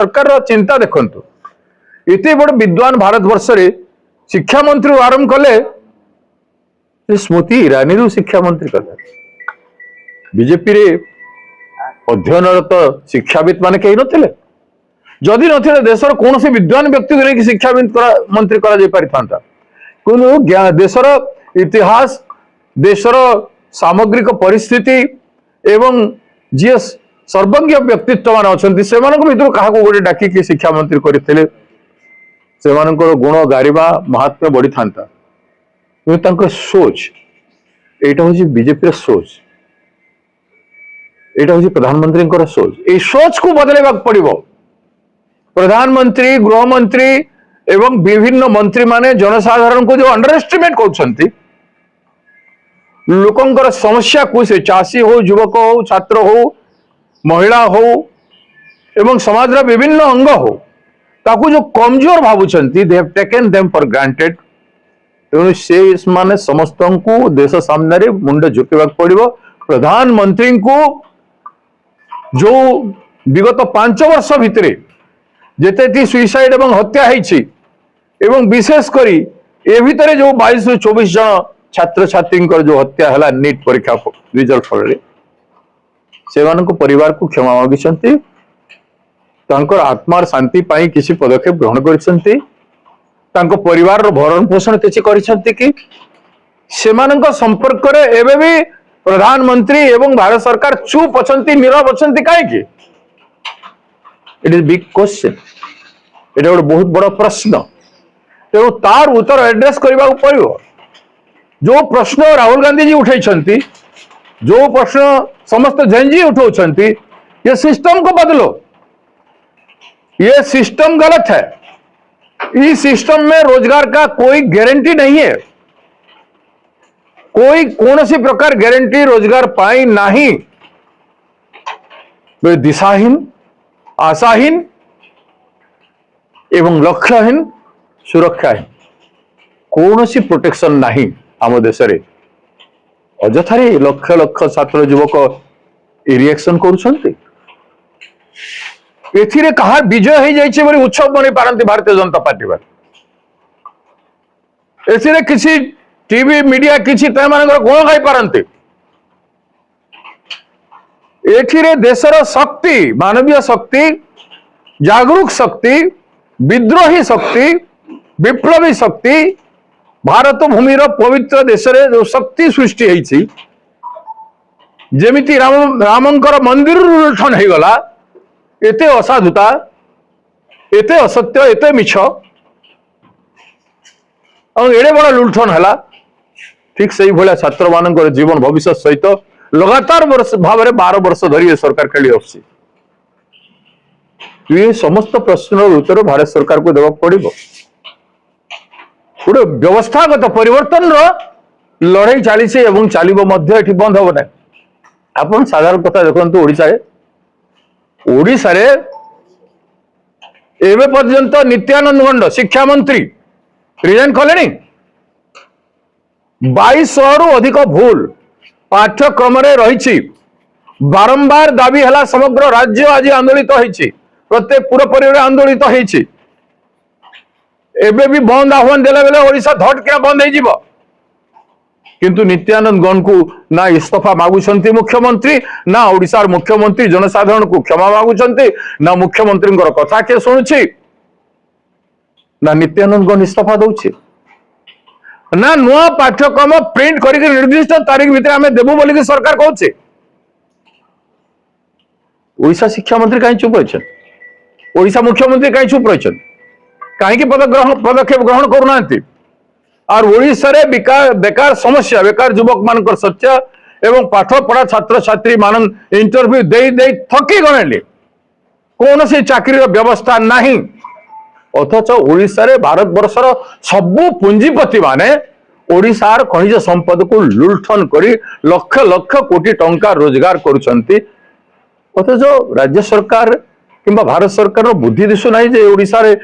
सरकार चिंता देखंतु इतने बड़ विद्वान भारत वर्ष रे शिक्षा मंत्री आरंभ कले स्मृति ईरानी रू शिक्षा मंत्री कले बीजेपी रे अध्ययनरत शिक्षाविद माने कहीं नथिले जदि नथिले देशर कौन से विद्वान व्यक्ति को लेकिन शिक्षा मंत्री करा जाय पारिथांता कोनो देशर इतिहास देशर सामग्रिक परिस्थिति एवं जी सर्वज्ञ व्यक्तित्व मान अच्छा से भर क्या गोटे डाकिकी शिक्षा मंत्री करते गुण गारिबा महात्म्य बढ़ी था सोच यहाँ हूँ बीजेपी सोच यहाँ हूँ प्रधानमंत्री सोच ये सोच को बदल पड़ो प्रधानमंत्री गृहमंत्री एवं विभिन्न मंत्री माने जनसाधारण को जो अंडर एस्टिमेट कर लोकंकर समस्या को से चाषी हो युवक हो छात्र हो महिला हो एवं समाज विभिन्न अंग हो ताकू जो कमजोर भावुंती they have taken them for granted तेणु से माने समस्त को देश सामने मुंड झुकेबा पड़ो प्रधानमंत्री को जो विगत 5 वर्ष भितर जेते सुइसाइड एवं हत्या होइछि एवं विशेषकर ए भितर जो 22 ରୁ 24 जन छात्र छात्री जो हत्या है नीट परीक्षा रिजल्ट फल से परिवार को क्षमा मागिଛନ୍ତି आत्मार शांति पाई किसी पदक्षेप ग्रहण कर परिवार भरण पोषण किसी कि संपर्क एवं भी प्रधानमंत्री एवं भारत सरकार चुप अच्छा नीरव अच्छा कहीं इट इज बिग क्वेश्चन ये गोटे बहुत बड़ प्रश्न तेणु तार उत्तर एड्रेस करने को पड़ो जो प्रश्न राहुल गांधी जी उठाई जो प्रश्न समस्त जेनजी उठाउछंती ये सिस्टम को बदलो ये सिस्टम गलत है इस सिस्टम में रोजगार का कोई गारंटी नहीं है कोई कौन सी प्रकार गारंटी रोजगार पाई नहीं वे दिशाहीन आशाहीन एवं लक्ष्यहीन सुरक्षाहीन कौन सी प्रोटेक्शन नहीं आम देश अजथारे लक्ष लक्ष छात्र युवक रिएक्शन करुछंती एथिरे कहार विजय हो जाइए बोली उत्सव मनाई पारती भारतीय जनता पार्टी एथिरे किसी टीवी मीडिया किसी गुण गाई पारती एथिरे देशर शक्ति मानवीय शक्ति जागरूक शक्ति विद्रोही शक्ति विप्लवी शक्ति भारत भूमिर पवित्र देश रे जो शक्ति सृष्टि होइछि जेमिति रामंकर मंदिर लुठन हो गला एते असाधुता एते असत्य एते मिछ और एड़े बड़ा लुठन है ठीक से भाया छात्र मान जीवन भविष्य सहित लगातार भाव में 12 वर्ष धरी सरकार खेली आसी ये समस्त प्रश्न उत्तर भारत सरकार को देवा पड़ो गोटे व्यवस्थागत परिवर्तन लड़ाई चली चलो बंद हम ना आप साधारण कथा देखो ओडिशा एवं पर्यंत नित्यानंद गंड शिक्षा मंत्री रिजाइन कले 2200 रु अधिक भूल पाठ्यक्रम रही बारंबार दाबी है समग्र राज्य आज आंदोलित होती प्रत्येक पूरपरी आंदोलित होती एबे भी बंद आह्वान देला बेले ओडिशा धट क्या बंद हो किंतु नित्यानंद गण को ना इस्तीफा मागुछंती मुख्यमंत्री ना ओडिशार मुख्यमंत्री जनसाधारण को क्षमा मागुछंती ना मुख्यमंत्री कथा के शुणुछि ना नित्यानंद गण इस्तीफा दउछि ना नुआ पाठ्यक्रम प्रिंट करके निर्दिष्ट तारीख भितर आमे देबु बोली सरकार कहउछि ओडिशा शिक्षा मंत्री कहीं चुप रहिछन ओडिशा मुख्यमंत्री कहीं चुप रहिछन कहीं पदक्षेप ग्रहण करूना और ओडिशा रे बेकार समस्या बेकार युवक मान सच्चा एवं पाठ पढ़ा छात्र छात्री मान इंटरव्यू दे थकी गले कौन सी चाकरी व्यवस्था नहीं अथच ओडिशा रे भारत वर्षर सबु पुंजीपति माने ओडिशार खनिज संपद को लुंठन करी लक्ष लक्ष कोटी टंका रोजगार करुछंती अथच राज्य सरकार किंबा भारत सरकार बुद्धि दिशु नहीं जे ओडिशा रे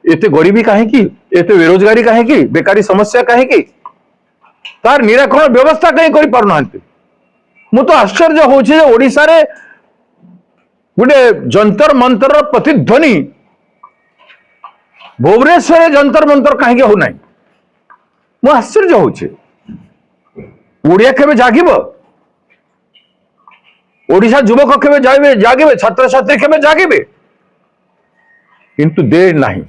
एते गरीबी कहीं एते बेरोजगारी कहीं बेकारी समस्या कहीं तार निराकरण व्यवस्था कहीं कर पारना मु तो आश्चर्य होउछि जे ओडिशा रे गोटे जंतर मंतर प्रतिध्वनि भुवनेश्वर जंतर मंतर कहीं हो ना मु आश्चर्य होउछे ओडिया केबे जागिब ओडिशा युवक केबे जागिबे छात्र छात्री केबे जागिबे किंतु दे नहीं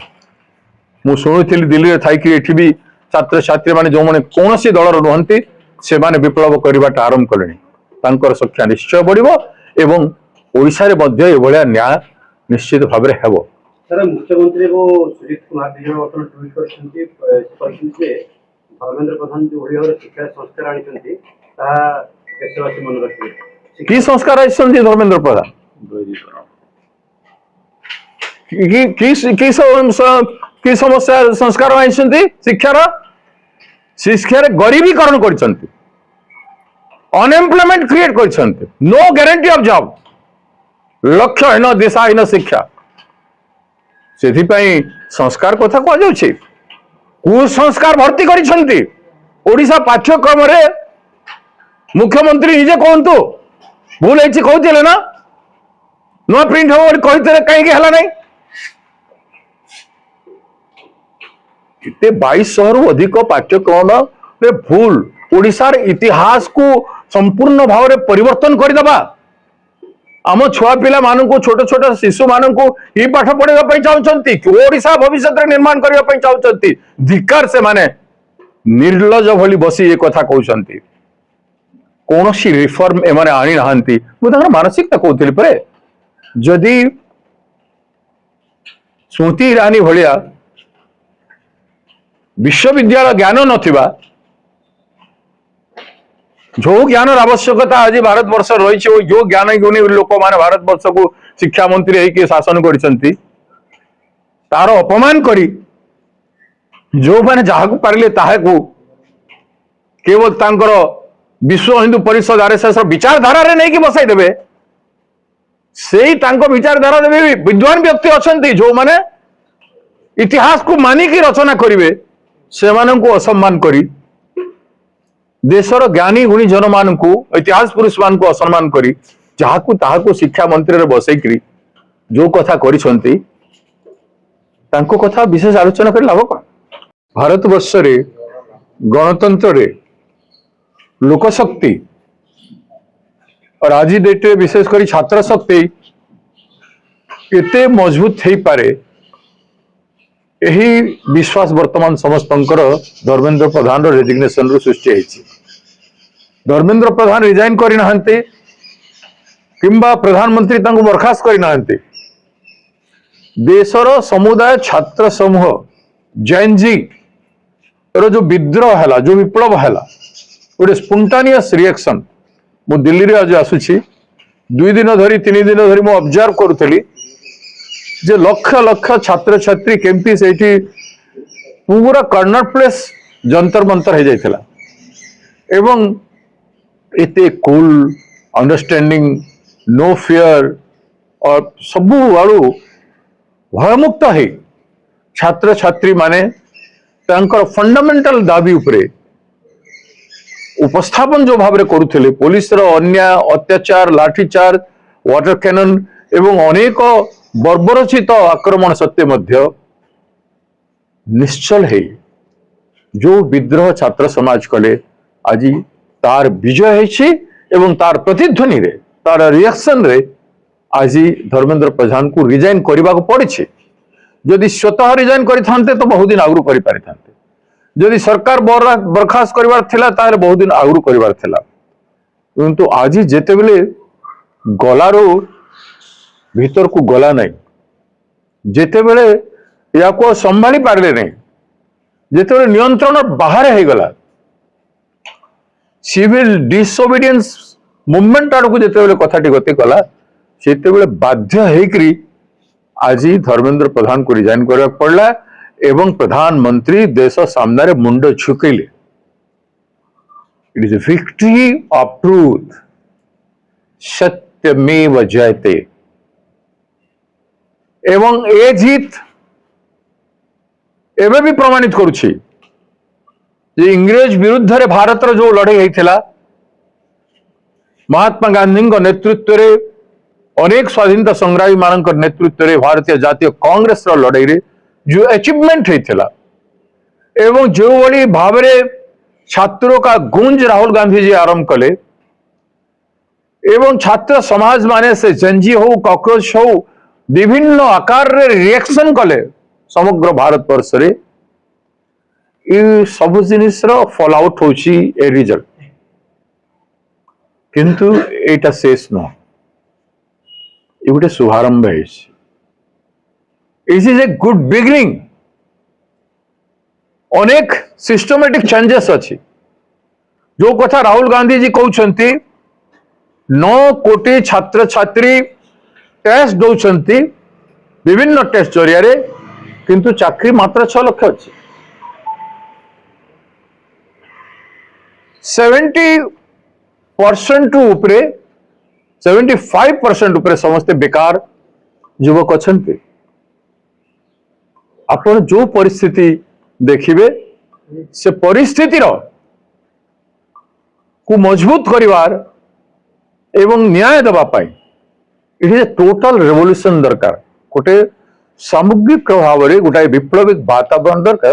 मु शुणुली दिल्ली में थी एठी भी छात्र छात्री माने जो माने कौन सी दलर रुहंती से माने विप्लव करवाटा आरंभ कले संख्या निश्चय बढ़िबो एवं ओडिशा रे मध्य एभलिया न्याय निश्चित भाव में हेबो। सर मुख्यमंत्री वो सुजीत कुमार जी जो ट्वीट करछन्ती जे धर्मेंद्र प्रधान जो ओडिया रे शिक्षा संस्कार आनिछन्ती ता देशवासी मन रखिबे की संस्कार आइछन्ती धर्मेंद्र प्रधान की समस्या संस्कार आइछन्ती शिक्षार गरीबीकरण करछन्ती अनएम्प्लॉयमेंट क्रिएट करछन्ती नो गारंटी ऑफ जॉब लक्ष्यहीन दिशाहीन शिक्षा से संस्कार कथा कह जाउछि कुसंस्कार भर्ती करिसंती ओडिशा पाठ्यक्रम रे मुख्यमंत्री निजे कहंतु भूल है कहते ना नुआ प्रिंट हो कहते कहीं हला नहीं इतने 2200 रु अधिक पाठ्यक्रम रे भूल ओडिशार इतिहास को संपूर्ण भाव में परिवर्तन करदेबा आम छुआ पिला मानू छोट छोट शिशु मानू ही पाठ पढ़ाई चाहते ओडिशा भविष्य निर्माण करने चाहते धिकार से माने निर्लज भली बसी ये कथा कहते कौन सी रिफॉर्म एमाने आनी नहांती मुझे मानसिकता कहते परे जदि स्मृति ईरानी भलिया विश्वविद्यालय ज्ञान नथिबा जो ज्ञान आवश्यकता आज भारत वर्ष रही जो ज्ञान गुणी लोक माने भारत वर्ष को शिक्षा मंत्री होकर शासन करिसंती तार अपमान करी जो माने जहां पारे ताहाकू केवल तांकर विश्व हिंदू परिषद आरएसएस विचारधारा रे नहीं कि बसाई देबे सेही तांको विचारधारा रे भी विद्वान व्यक्ति अछंती जो माने इतिहास को मानिकी रचना करिवे से माननकु असम्मान करी देशर ज्ञानी गुणी जन मान को इतिहास पुरुष मान को असम्मान करी जहाकू ताहाकू शिक्षा मंत्री रे बसैकरी जो कथा करिसंती तांको कथा विशेष आलोचना कर लाभ कौन भारत वर्ष रे गणतंत्र रे लोकशक्ति और आज डेट रे विशेषकर छात्र शक्ति केते मजबूत हो पारे यही विश्वास वर्तमान समस्त धर्मेंद्र प्रधान रेजिग्नेशन रु सृष्टि होती धर्मेंद्र प्रधान रिजाइन करना किंबा प्रधानमंत्री तांको बर्खास्त करना देशर समुदाय छात्र समूह जैनजी रो जो विद्रोह है जो विप्लव है गोटे स्पोंटानियस रिएक्शन मु दिल्ली रे आज आसुची 2 दिन धरी 3 दिन धरी मु ऑब्जर्व करूली जे लक्ष लक्ष छात्र छात्री केमती से पूरा कर्नर प्लेस जंतर मंतर हो जाइथिला एवं इते कूल अंडरस्टैंडिंग नो फियर और सबु आड़ू भयमुक्त है छात्र छात्री माने तांकर फंडामेंटल दाबी उपरे उपस्थापन जो भाव करुले पुलिस अन्याय अत्याचार लाठीचार्ज वाटर कैनन एवं अनेक बर्बरचित आक्रमण सत्वे मध्य निश्चल है जो विद्रोह छात्र समाज कले आज तार विजय है एवं तार प्रतिध्वनि रे तार रिएक्शन रे आज धर्मेंद्र प्रधान को रिजाइन करने को पड़ी जदि स्वतः रिजाइन करते तो बहुत दिन आगु कर पारि थांते जदि सरकार बर्खास्त करिवार थिला तारे बहुत दिन आगु करिवार थिला किंतु आज जेते बेले गलारो भीतर को गला नहीं जेते बेले या को संभाली पारले नहीं जेते बेले नियंत्रण बाहर हो गला सिविल डिसओबीडियंस मूवमेंट आड़ को जेते बेले कथाटी गति कला सेते बेले बाध्य हेकरी आज धर्मेंद्र प्रधान को रिजाइन करबा पड़ला एवं प्रधानमंत्री देश सामने मुंड झुकैले it is a victory of truth सत्यमेव जयते एवं ए जीत एवं भी प्रमाणित करुछि जे इंग्रेज विरुद्ध रे भारत जो लड़ाई होता महात्मा गांधी नेतृत्व रे अनेक स्वाधीनता संग्रामी मान नेतृत्व में भारतीय जातीय कांग्रेस लड़ाई रे जो अचीवमेंट होता एवं जो भली भाव छात्रों का गुंज राहुल गांधी जी आरंभ कले एवं छात्र समाज माने से जंजी हो कॉकरोच हो विभिन्न आकार रे रिएक्शन कले समग्र भारत वर्ष रे ये सब जिनिस फॉल आउट होची ए रिजल्ट किंतु एटा शेष न ये गोटे शुभारंभ है इज ए गुड बिगिनिंग अनेक सिस्टमेटिक चेंजेस अच्छी जो कथा राहुल गांधी जी कहते 9 कोटी छात्र छात्री टेस्ट दौरान विभिन्न टेस्ट जरिया किंतु चाकरी मात्र 6 लाख अच्छी 70% उपरे 75% उपरे समस्ते बेकार युवक अच्छा आपण जो परिस्थिति देखिए से परिस्थितिर को मजबूत करिवार एवं न्याय दबा पाई it is a total revolution दरकार गोटे सामग्रिक भाव में गोटे विप्लविक वातावरण दरकार।